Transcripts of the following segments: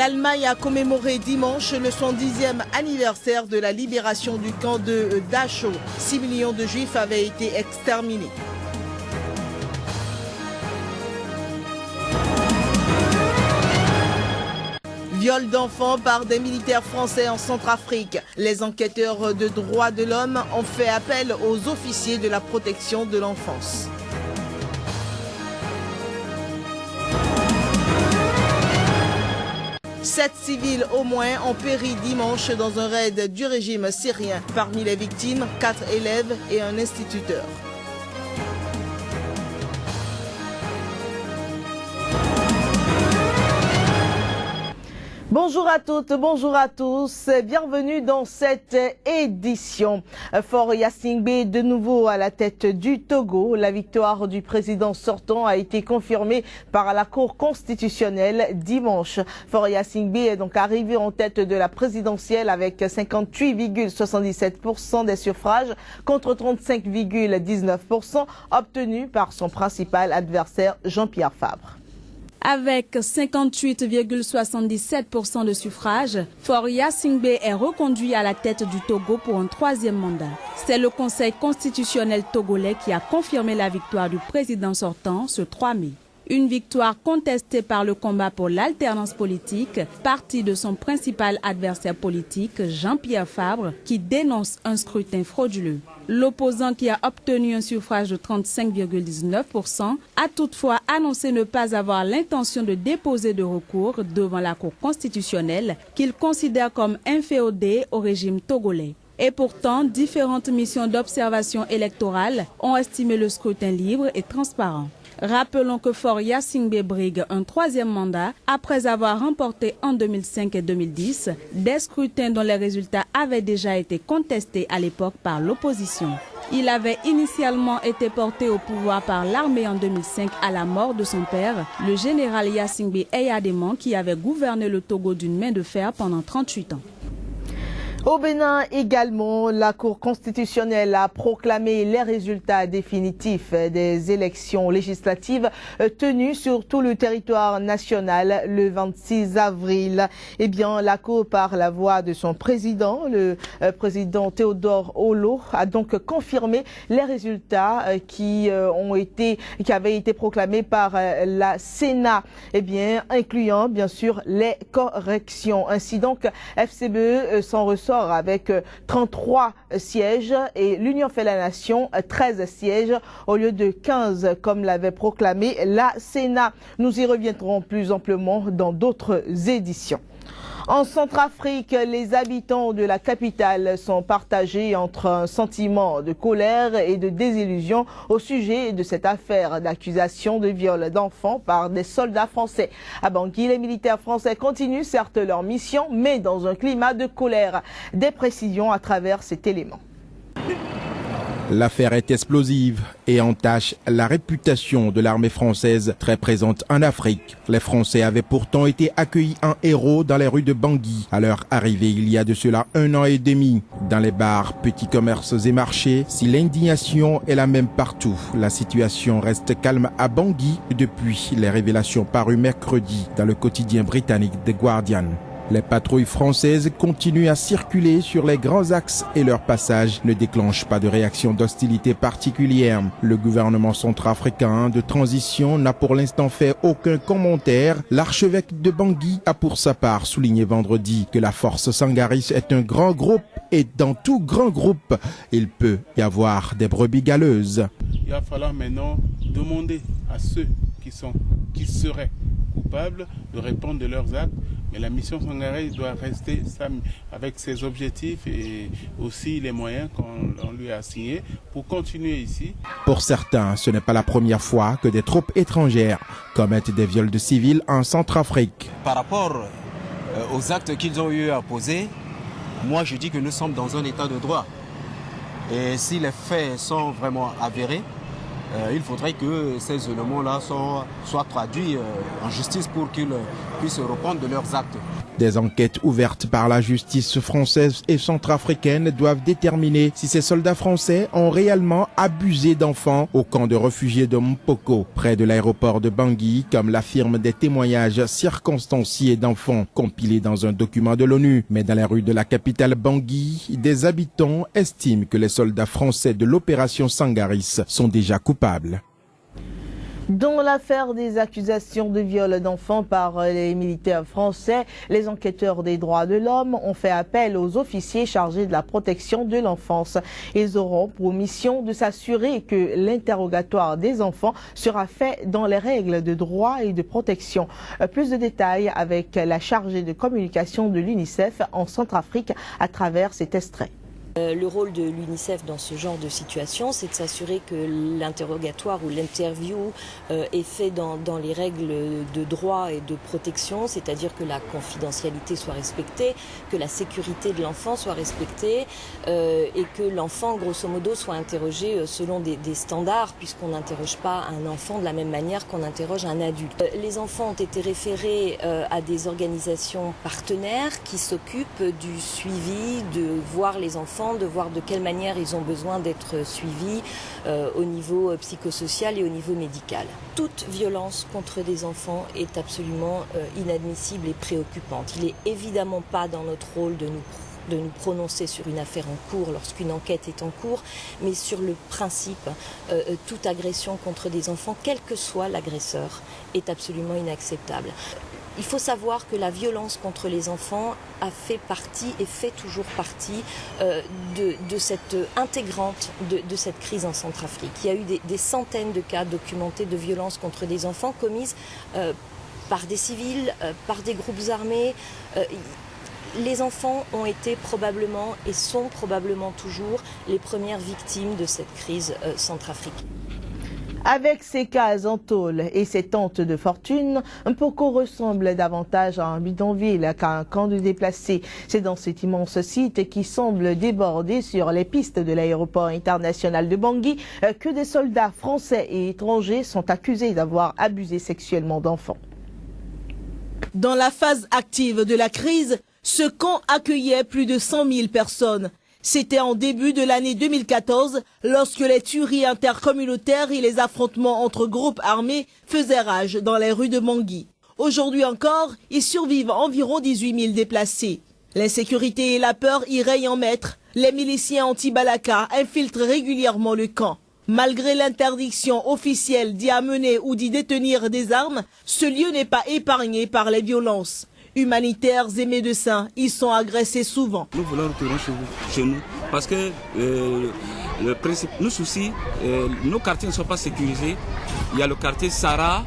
L'Allemagne a commémoré dimanche le 110e anniversaire de la libération du camp de Dachau. 6 millions de Juifs avaient été exterminés. Viol d'enfants par des militaires français en Centrafrique. Les enquêteurs de droits de l'homme ont fait appel aux officiers de la protection de l'enfance. Sept civils au moins ont péri dimanche dans un raid du régime syrien. Parmi les victimes, 4 élèves et un instituteur. Bonjour à toutes, bonjour à tous, bienvenue dans cette édition. Faure Gnassingbé de nouveau à la tête du Togo. La victoire du président sortant a été confirmée par la Cour constitutionnelle dimanche. Faure Gnassingbé est donc arrivé en tête de la présidentielle avec 58,77% des suffrages contre 35,19% obtenus par son principal adversaire Jean-Pierre Fabre. Avec 58,77% de suffrages, Faure Gnassingbé est reconduit à la tête du Togo pour un 3e mandat. C'est le Conseil constitutionnel togolais qui a confirmé la victoire du président sortant ce 3 mai. Une victoire contestée par le combat pour l'alternance politique, parti de son principal adversaire politique, Jean-Pierre Fabre, qui dénonce un scrutin frauduleux. L'opposant qui a obtenu un suffrage de 35,19% a toutefois annoncé ne pas avoir l'intention de déposer de recours devant la Cour constitutionnelle qu'il considère comme inféodée au régime togolais. Et pourtant, différentes missions d'observation électorale ont estimé le scrutin libre et transparent. Rappelons que Faure Gnassingbé brigue un 3e mandat après avoir remporté en 2005 et 2010 des scrutins dont les résultats avaient déjà été contestés à l'époque par l'opposition. Il avait initialement été porté au pouvoir par l'armée en 2005 à la mort de son père, le général Gnassingbé Eyadéman, qui avait gouverné le Togo d'une main de fer pendant 38 ans. Au Bénin également, la Cour constitutionnelle a proclamé les résultats définitifs des élections législatives tenues sur tout le territoire national le 26 avril. Eh bien, la Cour, par la voix de son président, le président Théodore Olo, a donc confirmé les résultats qui avaient été proclamés par la Sénat, eh bien, incluant bien sûr les corrections. Ainsi donc, FCBE s'en ressort avec 33 sièges et l'Union fait la nation 13 sièges au lieu de 15 comme l'avait proclamé la Sénat. Nous y reviendrons plus amplement dans d'autres éditions. En Centrafrique, les habitants de la capitale sont partagés entre un sentiment de colère et de désillusion au sujet de cette affaire d'accusation de viol d'enfants par des soldats français. À Bangui, les militaires français continuent certes leur mission, mais dans un climat de colère. Des précisions à travers cet élément. L'affaire est explosive et entache la réputation de l'armée française très présente en Afrique. Les Français avaient pourtant été accueillis en héros dans les rues de Bangui à leur arrivée il y a de cela 1 an et demi. Dans les bars, petits commerces et marchés, si l'indignation est la même partout, la situation reste calme à Bangui depuis les révélations parues mercredi dans le quotidien britannique The Guardian. Les patrouilles françaises continuent à circuler sur les grands axes et leur passage ne déclenche pas de réaction d'hostilité particulière. Le gouvernement centrafricain de transition n'a pour l'instant fait aucun commentaire. L'archevêque de Bangui a pour sa part souligné vendredi que la force sangaris est un grand groupe et dans tout grand groupe, il peut y avoir des brebis galeuses. Il va falloir maintenant demander à ceux qui seraient coupables de répondre de leurs actes. Mais la mission sangaris doit rester avec ses objectifs et aussi les moyens qu'on lui a assignés pour continuer ici. Pour certains, ce n'est pas la première fois que des troupes étrangères commettent des viols de civils en Centrafrique. Par rapport aux actes qu'ils ont eu à poser, moi je dis que nous sommes dans un état de droit. Et si les faits sont vraiment avérés, il faudrait que ces éléments-là soient traduits en justice pour qu'ils puissent répondre de leurs actes. Des enquêtes ouvertes par la justice française et centrafricaine doivent déterminer si ces soldats français ont réellement abusé d'enfants au camp de réfugiés de Mpoko, près de l'aéroport de Bangui, comme l'affirment des témoignages circonstanciés d'enfants compilés dans un document de l'ONU. Mais dans les rues de la capitale Bangui, des habitants estiment que les soldats français de l'opération Sangaris sont déjà coupables. Dans l'affaire des accusations de viol d'enfants par les militaires français, les enquêteurs des droits de l'homme ont fait appel aux officiers chargés de la protection de l'enfance. Ils auront pour mission de s'assurer que l'interrogatoire des enfants sera fait dans les règles de droit et de protection. Plus de détails avec la chargée de communication de l'UNICEF en Centrafrique à travers cet extrait. Le rôle de l'UNICEF dans ce genre de situation, c'est de s'assurer que l'interrogatoire ou l'interview est fait dans les règles de droit et de protection, c'est-à-dire que la confidentialité soit respectée, que la sécurité de l'enfant soit respectée et que l'enfant, grosso modo, soit interrogé selon des standards, puisqu'on n'interroge pas un enfant de la même manière qu'on interroge un adulte. Les enfants ont été référés à des organisations partenaires qui s'occupent du suivi, de voir les enfants, de voir de quelle manière ils ont besoin d'être suivis au niveau psychosocial et au niveau médical. Toute violence contre des enfants est absolument inadmissible et préoccupante. Il n'est évidemment pas dans notre rôle de nous prononcer sur une affaire en cours lorsqu'une enquête est en cours, mais sur le principe, toute agression contre des enfants, quel que soit l'agresseur, est absolument inacceptable. Il faut savoir que la violence contre les enfants a fait partie et fait toujours partie de cette intégrante de cette crise en Centrafrique. Il y a eu des centaines de cas documentés de violence contre des enfants commises par des civils, par des groupes armés. Les enfants ont été probablement et sont probablement toujours les premières victimes de cette crise centrafricaine. Avec ses cases en tôle et ses tentes de fortune, Mpoko ressemble davantage à un bidonville qu'à un camp de déplacés. C'est dans cet immense site qui semble déborder sur les pistes de l'aéroport international de Bangui que des soldats français et étrangers sont accusés d'avoir abusé sexuellement d'enfants. Dans la phase active de la crise, ce camp accueillait plus de 100 000 personnes. C'était en début de l'année 2014, lorsque les tueries intercommunautaires et les affrontements entre groupes armés faisaient rage dans les rues de Bangui. Aujourd'hui encore, y survivent environ 18 000 déplacés. L'insécurité et la peur y règnent en maître. Les miliciens anti-Balaka infiltrent régulièrement le camp. Malgré l'interdiction officielle d'y amener ou d'y détenir des armes, ce lieu n'est pas épargné par les violences. Humanitaires et médecins y sont agressés souvent. Nous voulons retourner chez nous parce que le principe, nos soucis, nos quartiers ne sont pas sécurisés. Il y a le quartier Sarah,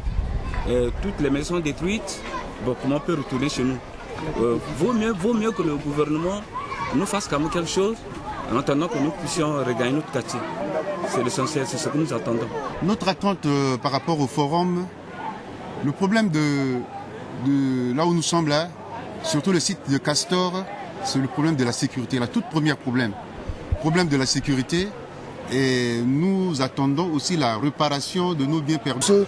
toutes les maisons détruites. Bon, comment on peut retourner chez nous? Vaut mieux que le gouvernement nous fasse quand même quelque chose en attendant que nous puissions regagner notre quartier. C'est l'essentiel, c'est ce que nous attendons. Notre attente par rapport au forum, le problème de là où nous sommes là, surtout le site de Castor, c'est le problème de la sécurité, la toute première problème de la sécurité. Et nous attendons aussi la réparation de nos biens perdus.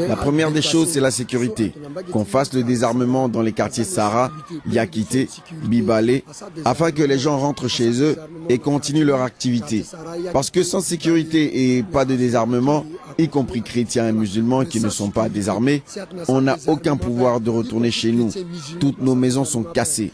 La première des choses, c'est la sécurité. Qu'on fasse le désarmement dans les quartiers Sarah, Yakité, Bibalé, afin que les gens rentrent chez eux et continuent leur activité. Parce que sans sécurité et pas de désarmement, y compris chrétiens et musulmans qui ne sont pas désarmés, on n'a aucun pouvoir de retourner chez nous. Toutes nos maisons sont cassées.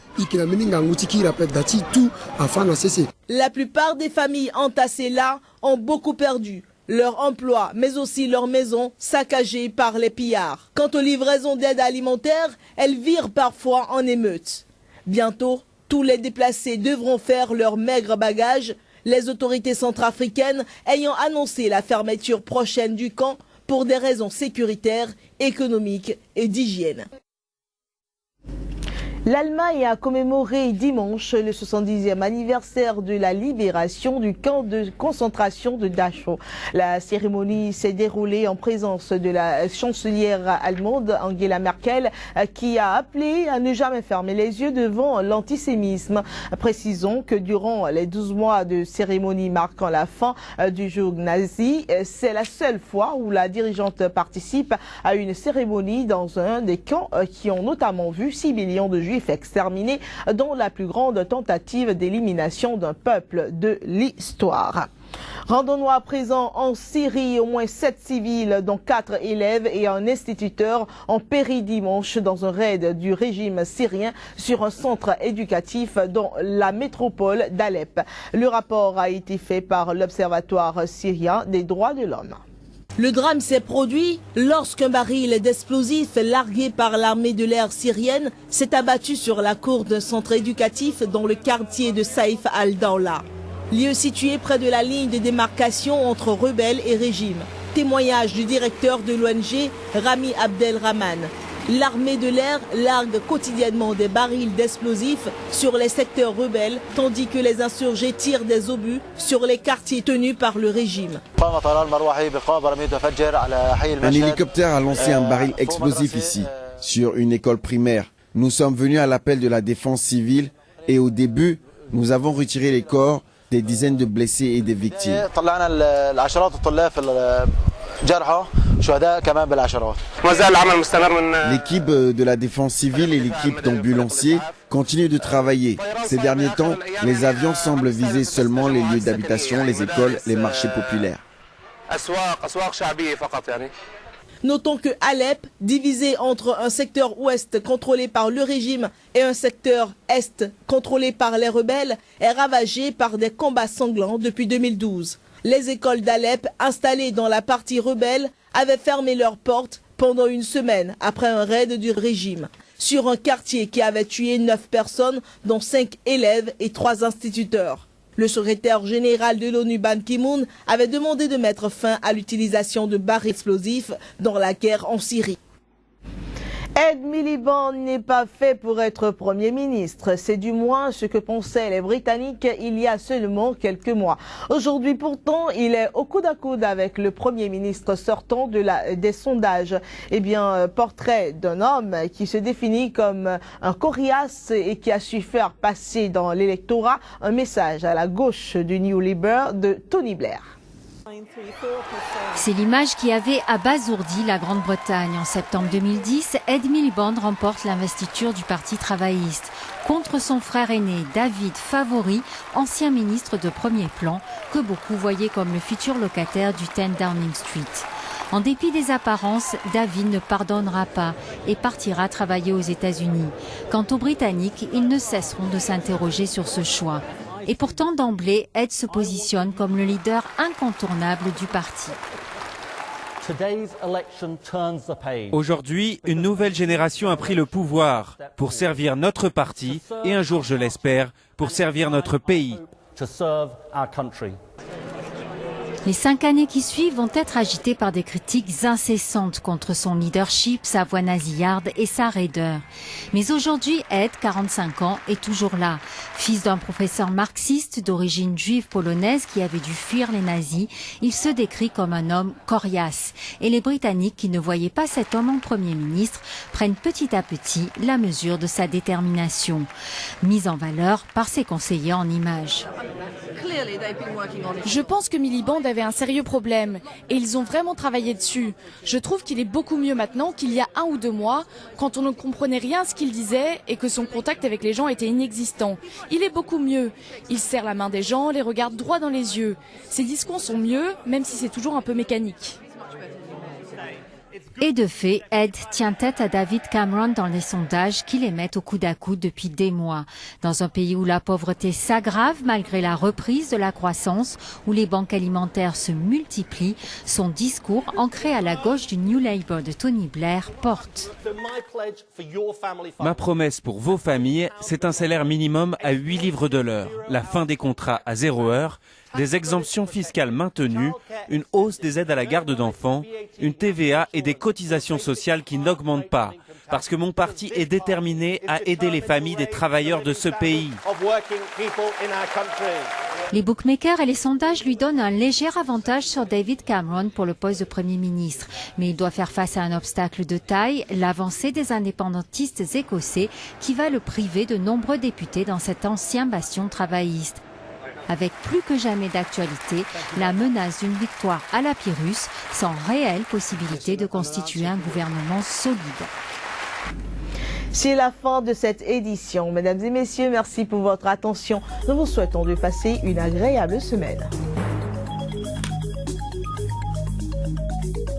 La plupart des familles entassées là ont beaucoup perdu leur emploi, mais aussi leur maison saccagée par les pillards. Quant aux livraisons d'aide alimentaire, elles virent parfois en émeute. Bientôt, tous les déplacés devront faire leur maigre bagage, les autorités centrafricaines ayant annoncé la fermeture prochaine du camp pour des raisons sécuritaires, économiques et d'hygiène. L'Allemagne a commémoré dimanche le 70e anniversaire de la libération du camp de concentration de Dachau. La cérémonie s'est déroulée en présence de la chancelière allemande Angela Merkel, qui a appelé à ne jamais fermer les yeux devant l'antisémitisme. Précisons que durant les 12 mois de cérémonie marquant la fin du joug nazi, c'est la seule fois où la dirigeante participe à une cérémonie dans un des camps qui ont notamment vu 6 millions de Juifs exterminés dans la plus grande tentative d'élimination d'un peuple de l'histoire. Rendons-nous à présent en Syrie. Au moins 7 civils, dont 4 élèves et un instituteur, ont péri dimanche dans un raid du régime syrien sur un centre éducatif dans la métropole d'Alep. Le rapport a été fait par l'Observatoire syrien des droits de l'homme. Le drame s'est produit lorsqu'un baril d'explosifs largué par l'armée de l'air syrienne s'est abattu sur la cour d'un centre éducatif dans le quartier de Saïf al-Dawla, lieu situé près de la ligne de démarcation entre rebelles et régime. Témoignage du directeur de l'ONG, Rami Abdelrahman. L'armée de l'air largue quotidiennement des barils d'explosifs sur les secteurs rebelles, tandis que les insurgés tirent des obus sur les quartiers tenus par le régime. Un hélicoptère a lancé un baril explosif ici, sur une école primaire. Nous sommes venus à l'appel de la défense civile et au début, nous avons retiré les corps des dizaines de blessés et des victimes. L'équipe de la défense civile et l'équipe d'ambulanciers continuent de travailler. Ces derniers temps, les avions semblent viser seulement les lieux d'habitation, les écoles, les marchés populaires. Notons que Alep, divisé entre un secteur ouest contrôlé par le régime et un secteur est contrôlé par les rebelles, est ravagé par des combats sanglants depuis 2012. Les écoles d'Alep, installées dans la partie rebelle, avaient fermé leurs portes pendant une semaine après un raid du régime sur un quartier qui avait tué 9 personnes, dont 5 élèves et 3 instituteurs. Le secrétaire général de l'ONU, Ban Ki-moon, avait demandé de mettre fin à l'utilisation de barils explosifs dans la guerre en Syrie. Ed Miliband n'est pas fait pour être Premier ministre. C'est du moins ce que pensaient les Britanniques il y a seulement quelques mois. Aujourd'hui pourtant, il est au coude à coude avec le Premier ministre sortant des sondages. Eh bien, portrait d'un homme qui se définit comme un coriace et qui a su faire passer dans l'électorat un message à la gauche du New Labour de Tony Blair. C'est l'image qui avait abasourdi la Grande-Bretagne. En septembre 2010, Ed Miliband remporte l'investiture du Parti travailliste contre son frère aîné David Favori, ancien ministre de premier plan, que beaucoup voyaient comme le futur locataire du 10 Downing Street. En dépit des apparences, David ne pardonnera pas et partira travailler aux États-Unis. Quant aux Britanniques, ils ne cesseront de s'interroger sur ce choix. Et pourtant, d'emblée, Ed se positionne comme le leader incontournable du parti. Aujourd'hui, une nouvelle génération a pris le pouvoir pour servir notre parti et un jour, je l'espère, pour servir notre pays. Les 5 années qui suivent vont être agitées par des critiques incessantes contre son leadership, sa voix nasillarde et sa raideur. Mais aujourd'hui, Ed, 45 ans, est toujours là. Fils d'un professeur marxiste d'origine juive polonaise qui avait dû fuir les nazis, il se décrit comme un homme coriace. Et les Britanniques, qui ne voyaient pas cet homme en Premier ministre, prennent petit à petit la mesure de sa détermination, mise en valeur par ses conseillers en images. Je pense que Miliband avait un sérieux problème et ils ont vraiment travaillé dessus. Je trouve qu'il est beaucoup mieux maintenant qu'il y a 1 ou 2 mois, quand on ne comprenait rien à ce qu'il disait et que son contact avec les gens était inexistant. Il est beaucoup mieux. Il serre la main des gens, les regarde droit dans les yeux. Ses discours sont mieux, même si c'est toujours un peu mécanique. Et de fait, Ed tient tête à David Cameron dans les sondages qui les mettent au coude à coude depuis des mois. Dans un pays où la pauvreté s'aggrave malgré la reprise de la croissance, où les banques alimentaires se multiplient, son discours, ancré à la gauche du New Labour de Tony Blair, porte. Ma promesse pour vos familles, c'est un salaire minimum à 8 livres de l'heure, la fin des contrats à 0 heure, des exemptions fiscales maintenues, une hausse des aides à la garde d'enfants, une TVA et des cotisations sociales qui n'augmentent pas. parce que mon parti est déterminé à aider les familles des travailleurs de ce pays. Les bookmakers et les sondages lui donnent un léger avantage sur David Cameron pour le poste de Premier ministre. Mais il doit faire face à un obstacle de taille, l'avancée des indépendantistes écossais qui va le priver de nombreux députés dans cet ancien bastion travailliste. Avec plus que jamais d'actualité, la menace d'une victoire à la Pyrrhus, sans réelle possibilité de constituer un gouvernement solide. C'est la fin de cette édition. Mesdames et messieurs, merci pour votre attention. Nous vous souhaitons de passer une agréable semaine.